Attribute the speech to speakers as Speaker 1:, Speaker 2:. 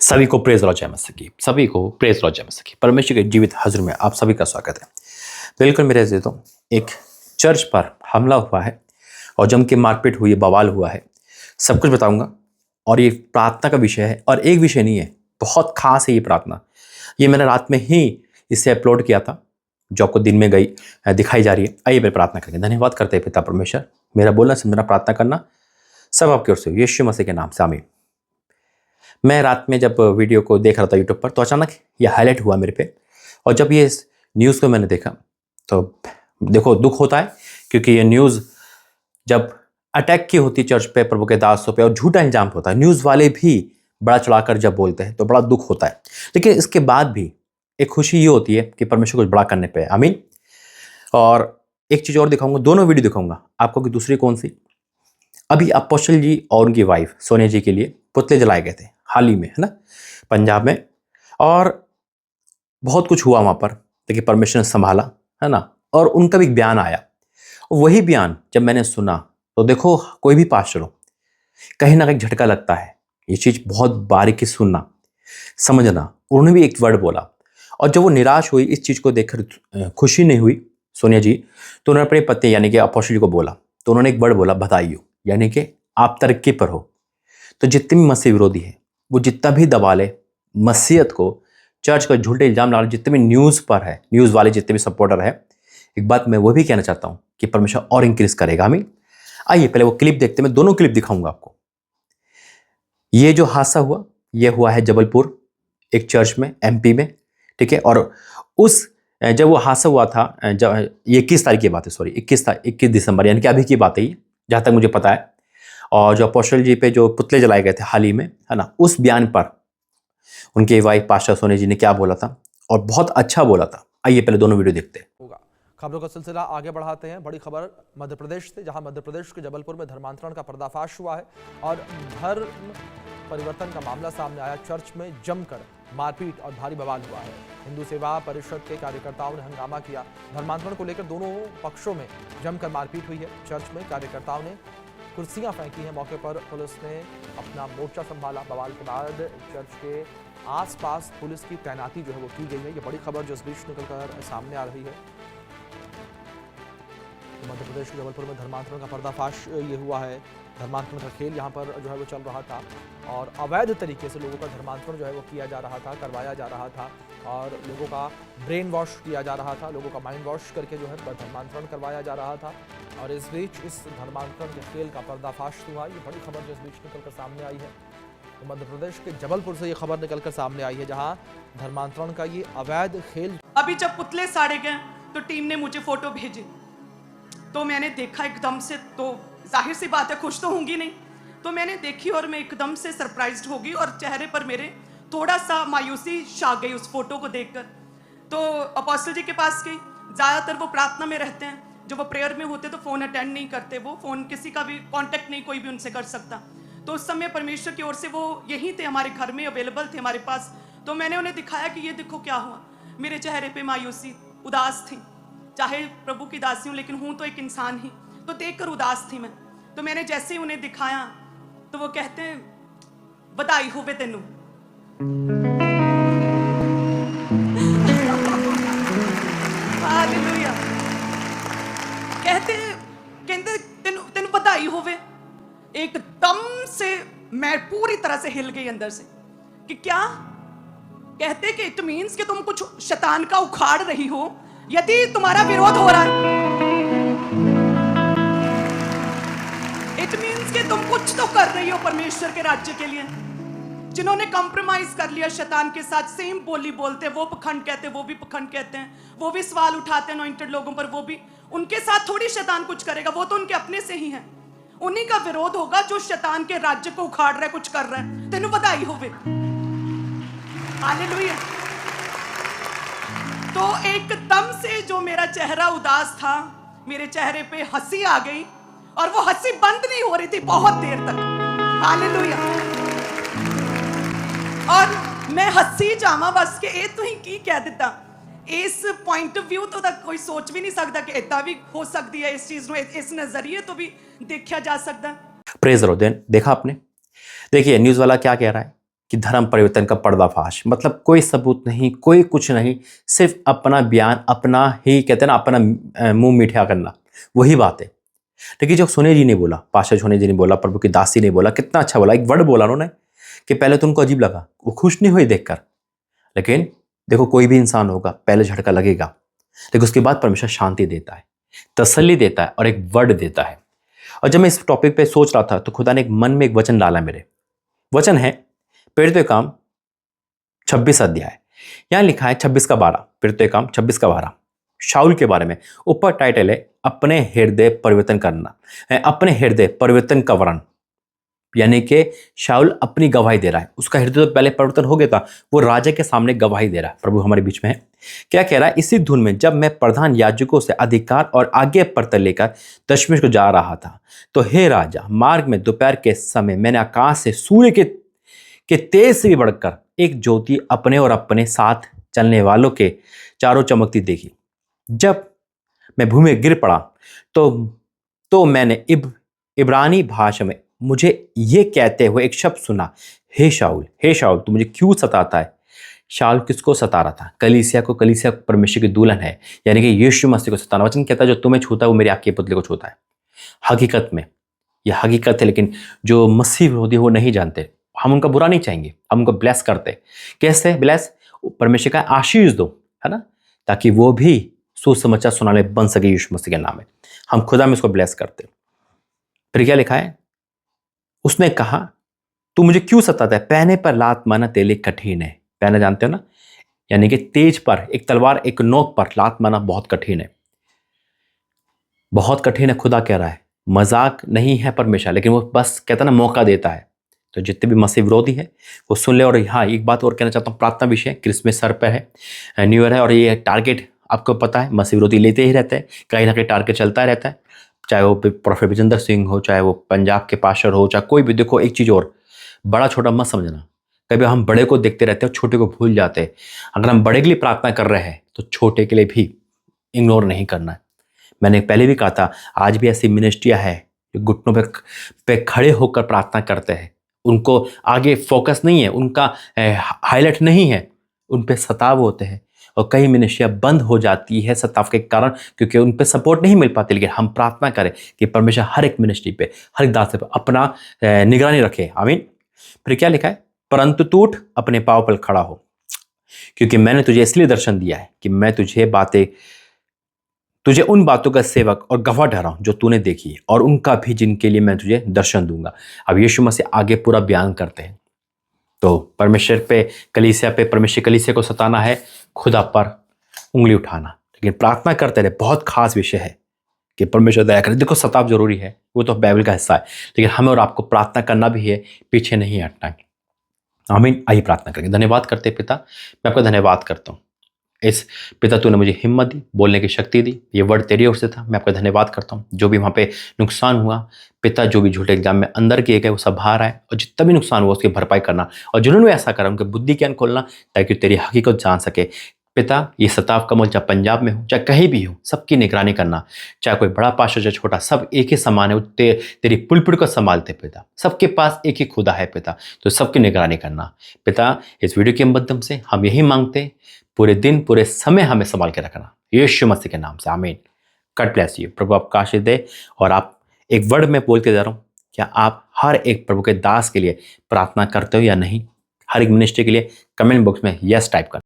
Speaker 1: सभी को praise Lord जय मसीह की, सभी को प्रेज लॉर्ड जय मसीह की। परमेश्वर के जीवित हजूर में आप सभी का स्वागत है। बिल्कुल मेरे अजीजों, एक चर्च पर हमला हुआ है और जम के मारपीट हुई है, बवाल हुआ है, सब कुछ बताऊंगा। और ये प्रार्थना का विषय है और एक विषय नहीं है, बहुत खास है ये प्रार्थना। ये मैंने रात में ही इसे अपलोड किया था, जो आपको दिन में गई दिखाई जा रही है। आइए मैं प्रार्थना करेंगे। धन्यवाद करते हैं पिता परमेश्वर, मेरा बोलना समझना प्रार्थना करना सब आपकी ओर से, यीशु मसीह के नाम से आमीन। मैं रात में जब वीडियो को देख रहा था यूट्यूब पर, तो अचानक ये हाईलाइट हुआ मेरे पे। और जब ये न्यूज़ को मैंने देखा तो देखो दुख होता है, क्योंकि ये न्यूज़ जब अटैक की होती चर्च पे, प्रभु के दासों पे, और झूठा इल्जाम होता है, न्यूज़ वाले भी बड़ा चढ़ाकर जब बोलते हैं तो बड़ा दुख होता है। लेकिन इसके बाद भी एक खुशी ये होती है कि परमेश्वर कुछ बड़ा करने पे, आमीन। और एक चीज़ और दिखाऊंगा, दोनों वीडियो दिखाऊंगा आपको कि दूसरी कौन सी। अभी अपोस्टल जी और उनकी वाइफ सोनिया जी के लिए पुतले जलाए गए थे हाल ही में, है ना, पंजाब में। और बहुत कुछ हुआ वहाँ पर, लेकिन परमेश्वर ने संभाला, है ना। और उनका भी एक बयान आया, वही बयान जब मैंने सुना तो देखो, कोई भी पास्टर हो, कहीं ना कहीं झटका लगता है। ये चीज़ बहुत बारीकी सुनना, समझना। उन्होंने भी एक वर्ड बोला, और जब वो निराश हुई इस चीज़ को देखकर, खुशी नहीं हुई सोनिया जी, तो उन्होंने अपने पति यानी कि अपोस्टल जी को बोला। तो उन्होंने एक वर्ड बोला, बधाइयो, यानी कि आप तरक्की पर हो। तो जितने भी मसीह विरोधी है, वो जितना भी दबा ले मसीहत को, चर्च का झूठे इल्जाम डाल, जितने भी न्यूज़ पर है, न्यूज़ वाले जितने भी सपोर्टर है, एक बात मैं वो भी कहना चाहता हूँ कि परमेश्वर और इंक्रीज करेगा, आमीन। आइए पहले वो क्लिप देखते हैं, मैं दोनों क्लिप दिखाऊंगा आपको। ये जो हादसा हुआ, ये हुआ है जबलपुर एक चर्च में, एमपी में, ठीक है। और उस जब वो हादसा हुआ था, जब ये 21 तारीख की बात है, सॉरी 21 दिसंबर, यानी कि अभी की बात है ये, जहाँ तक मुझे पता है। और जो अपोस्टल जी पे जो पुतले जलाए गए थे हाल ही में, है ना, उस बयान पर उनके वाइफ पास्टर सोनिया जी ने क्या बोला था, और बहुत अच्छा बोला था। आइए पहले दोनों वीडियो देखते हैं।
Speaker 2: खबरों का सिलसिला आगे बढ़ाते हैं। बड़ी खबर मध्य प्रदेश से, जहां मध्य प्रदेश के जबलपुर में धर्मांतरण का पर्दाफाश हुआ है और धर्म परिवर्तन का मामला सामने आया। चर्च में जमकर मारपीट और भारी बवाल हुआ है। हिंदू सेवा परिषद के कार्यकर्ताओं ने हंगामा किया। धर्मांतरण को लेकर दोनों पक्षों में जमकर मारपीट हुई है। चर्च में कार्यकर्ताओं ने कुर्सियां फेंकी हैं। मौके पर पुलिस ने अपना मोर्चा संभाला। बवाल के बाद चर्च के आसपास पुलिस की तैनाती जो है वो की गई है। ये बड़ी खबर जो इस बीच निकलकर सामने आ रही है। मध्य प्रदेश के जबलपुर में धर्मांतरण का पर्दाफाश ये हुआ है। धर्मांतरण का खेल यहाँ पर जो है वो चल रहा था और अवैध तरीके से लोगों का धर्मांतरण जो है वो किया जा रहा था, करवाया जा रहा था और लोगों का ब्रेन वॉश किया जा रहा था, लोगों का माइंड वॉश करके जो है धर्मांतरण करवाया जा रहा था। और इस बीच इस धर्मांतरण के खेल का पर्दाफाश हुआ। ये बड़ी खबर जो इस बीच निकलकर सामने आई है। तो मध्य प्रदेश के जबलपुर से ये खबर निकलकर सामने आई है, जहाँ धर्मांतरण का ये अवैध खेल।
Speaker 3: अभी जब पुतले साड़े गए तो टीम ने मुझे फोटो भेजी, तो मैंने देखा एकदम से, तो जाहिर सी बात है खुश तो होंगी नहीं, तो मैंने देखी और मैं एकदम से सरप्राइज्ड हो गई और चेहरे पर मेरे थोड़ा सा मायूसी छा गई उस फोटो को देखकर। तो अपोस्टल जी के पास गई। ज़्यादातर वो प्रार्थना में रहते हैं, जब वो प्रेयर में होते तो फ़ोन अटेंड नहीं करते, वो फ़ोन किसी का भी कांटेक्ट नहीं कोई भी उनसे कर सकता। तो उस समय परमेश्वर की ओर से वो यहीं थे, हमारे घर में अवेलेबल थे हमारे पास। तो मैंने उन्हें दिखाया कि ये देखो क्या हुआ। मेरे चेहरे पे मायूसी, उदास थी, चाहे प्रभु की दासी हूँ लेकिन हूँ तो एक इंसान ही, तो देखकर उदास थी मैं। तो मैंने जैसे ही उन्हें दिखाया तो वो कहते हैं, बधाई होवे तेनू। हालेलुया। कहते तेनू बधाई होवे। एकदम से मैं पूरी तरह से हिल गई अंदर से कि क्या कहते कि इट मीन्स कि तुम कुछ शैतान का उखाड़ रही हो, यदि तुम्हारा विरोध हो रहा है, इट मीन्स कि तुम कुछ तो कर रही हो परमेश्वर के राज्य के लिए। जिन्होंने कॉम्प्रोमाइज कर लिया शैतान के साथ, सेम बोली बोलते हैं, वो पखंड कहते हैं, वो भी पखंड कहते हैं, वो भी सवाल उठाते हैं अनॉइंटेड लोगों पर, वो भी, उनके साथ थोड़ी शैतान कुछ करेगा, वो तो उनके अपने से ही है। उन्हीं का विरोध होगा जो शैतान के राज्य को उखाड़ रहा है, कुछ कर रहा है। तेनू बधाई होवे। हालेलुया। तो एकदम से जो मेरा चेहरा उदास था, मेरे चेहरे पे हंसी आ गई और वो हंसी बंद नहीं हो रही थी बहुत देर तक। हालेलुया। और मैं हंसी जावा बस के ए तू ही की कह दिता। इस पॉइंट ऑफ व्यू तो तक कोई सोच भी नहीं सकता कि इतना भी हो सकती है, इस चीज में इस नजरिए तो भी देखा जा सकता।
Speaker 1: Praise the Lord. देखा आपने, देखिए न्यूज़ वाला क्या कह रहा है कि धर्म परिवर्तन का पर्दाफाश, मतलब कोई सबूत नहीं, कोई कुछ नहीं, सिर्फ अपना बयान, अपना ही कहते हैं ना, अपना मुंह मीठा करना, वही बात है। लेकिन जो सोने जी ने बोला, पाशा सोने जी ने बोला, प्रभु की दासी ने बोला, कितना अच्छा बोला, एक वर्ड बोला उन्होंने कि पहले तो उनको अजीब लगा, वो खुश नहीं हुई देखकर, लेकिन देखो कोई भी इंसान होगा, पहले झटका लगेगा, लेकिन उसके बाद परमेश्वर शांति देता है, तसल्ली देता है और एक वर्ड देता है। और जब मैं इस टॉपिक पे सोच रहा था तो खुदा ने एक मन में एक वचन डाला मेरे। वचन है प्रेरितों के काम 26 अध्याय, यहां लिखा है 26:12, प्रेरितों के काम 26:12, शाऊल के बारे में। ऊपर टाइटल है अपने हृदय परिवर्तन करना, अपने हृदय परिवर्तन का वर्ण, यानी कि शाऊल अपनी गवाही दे रहा है। उसका हृदय तो पहले परिवर्तन हो गया था, वो राजा के सामने गवाही दे रहा है। प्रभु हमारे बीच में है। क्या कह रहा है? इसी धुन में जब मैं प्रधान याजकों से अधिकार और आज्ञा पत्र लेकर दशमेश को जा रहा था, तो हे राजा, मार्ग में दोपहर के समय मैंने आकाश से सूर्य के तेज से भी बढ़कर एक ज्योति अपने और अपने साथ चलने वालों के चारों चमकती देखी। जब मैं भूमि में गिर पड़ा तो मैंने इब्रानी भाषा में मुझे ये कहते हुए एक शब्द सुना, हे शाऊल तू मुझे क्यों सताता है? शाऊल किसको सता रहा था? कलीसिया को। कलीसिया परमेश्वर की दुल्हन है, यानी कि यीशु मसीह को सताना। वचन कहता है जो तुम्हें छूता है वो मेरी आँख के पुतले को छूता है। हकीकत में यह हकीकत है, लेकिन जो मसीह विरोधी वो नहीं जानते। हम उनका बुरा नहीं चाहेंगे, हम उनको ब्लेस करते। कैसे ब्लेस? परमेश्वर का आशीष दो, है ना, ताकि वो भी सुसमाचार सुनाने बन सके यीशु मसीह के नाम में। हम खुदा में उसको ब्लेस करते। फिर क्या लिखा है? उसने कहा तू मुझे क्यों सताता है? पहने पर लात मारना तेरे लिए कठिन है। पहना जानते हो ना, यानी कि तेज पर एक तलवार, एक नोक पर लात मारना बहुत कठिन है, बहुत कठिन है। खुदा कह रहा है, मजाक नहीं है परमेश्वर, लेकिन वो बस कहता ना मौका देता है। तो जितने भी मसीह विरोधी है वो सुन ले। और हाँ, एक बात और कहना चाहता हूँ, प्रार्थना विषय, क्रिसमस सर पे है, न्यू ईयर है, और ये टारगेट आपको पता है मसीह विरोधी लेते ही रहते हैं, कहीं ना कहीं टारगेट चलता रहता है, चाहे वो प्रोफेट विजेंद्र सिंह हो, चाहे वो पंजाब के पास्टर हो, चाहे कोई भी। देखो एक चीज़ और, बड़ा छोटा मत समझना। कभी हम बड़े को देखते रहते हैं, छोटे को भूल जाते हैं। अगर हम बड़े के लिए प्रार्थना कर रहे हैं तो छोटे के लिए भी इग्नोर नहीं करना है। मैंने पहले भी कहा था, आज भी ऐसी मिनिस्ट्रियाँ है जो घुटनों पे खड़े होकर प्रार्थना करते हैं। उनको आगे फोकस नहीं है, उनका हाईलाइट नहीं है, उन पे सताव होते हैं। और कई मिनिस्ट्रियाँ बंद हो जाती है सताव के कारण, क्योंकि उन पे सपोर्ट नहीं मिल पाती। लेकिन हम प्रार्थना करें कि परमेश्वर हर एक मिनिस्ट्री पे, हर एक दास पे अपना निगरानी रखे। आमीन। फिर क्या लिखा है? परंतु तू उठ, अपने पाँव पर खड़ा हो, क्योंकि मैंने तुझे इसलिए दर्शन दिया है कि मैं तुझे उन बातों का सेवक और गवाह ठहराऊं जो तूने देखी, और उनका भी जिनके लिए मैं तुझे दर्शन दूंगा। अब यीशु मसीह आगे पूरा बयान करते हैं। तो परमेश्वर पे, कलीसिया पे, परमेश्वर कलीसिया को सताना है, खुदा पर उंगली उठाना। लेकिन प्रार्थना करते रहे। बहुत खास विषय है कि परमेश्वर दया करे। देखो सताव जरूरी है, वो तो बाइबल का हिस्सा है, लेकिन हमें और आपको प्रार्थना करना भी है, पीछे नहीं हटना है। आमीन। आइए प्रार्थना करेंगे। धन्यवाद करते पिता, मैं आपका धन्यवाद करता हूँ। इस पिता तूने मुझे हिम्मत दी, बोलने की शक्ति दी, ये वर्ड तेरी ओर से था। मैं आपका धन्यवाद करता हूँ। जो भी वहाँ पे नुकसान हुआ पिता, जो भी झूठे एग्जाम में अंदर किए गए वो सब बाहर आए, और जितना भी नुकसान हुआ उसकी भरपाई करना, और जिन्होंने ऐसा करा उनके बुद्धि ज्ञान खोलना, ताकि तेरी हकीकत जान सके। पिता, ये सताव का मोल चाहे पंजाब में हो चाहे कहीं भी हो, सबकी निगरानी करना, चाहे कोई बड़ा पास्टर चाहे छोटा, सब एक ही समान है। तेरी पुलपिट को संभालते पिता, सबके पास एक ही खुदा है पिता, तो सबकी निगरानी करना पिता। इस वीडियो के माध्यम से हम यही मांगते, पूरे दिन पूरे समय हमें संभाल के रखना, यीशु मसीह के नाम से, आमीन। God bless you. प्रभु आपका आशीष दे। और आप एक वर्ड में बोल के जा रहा हूँ, क्या आप हर एक प्रभु के दास के लिए प्रार्थना करते हो या नहीं? हर एक मिनिस्ट्री के लिए कमेंट बॉक्स में यस टाइप कर।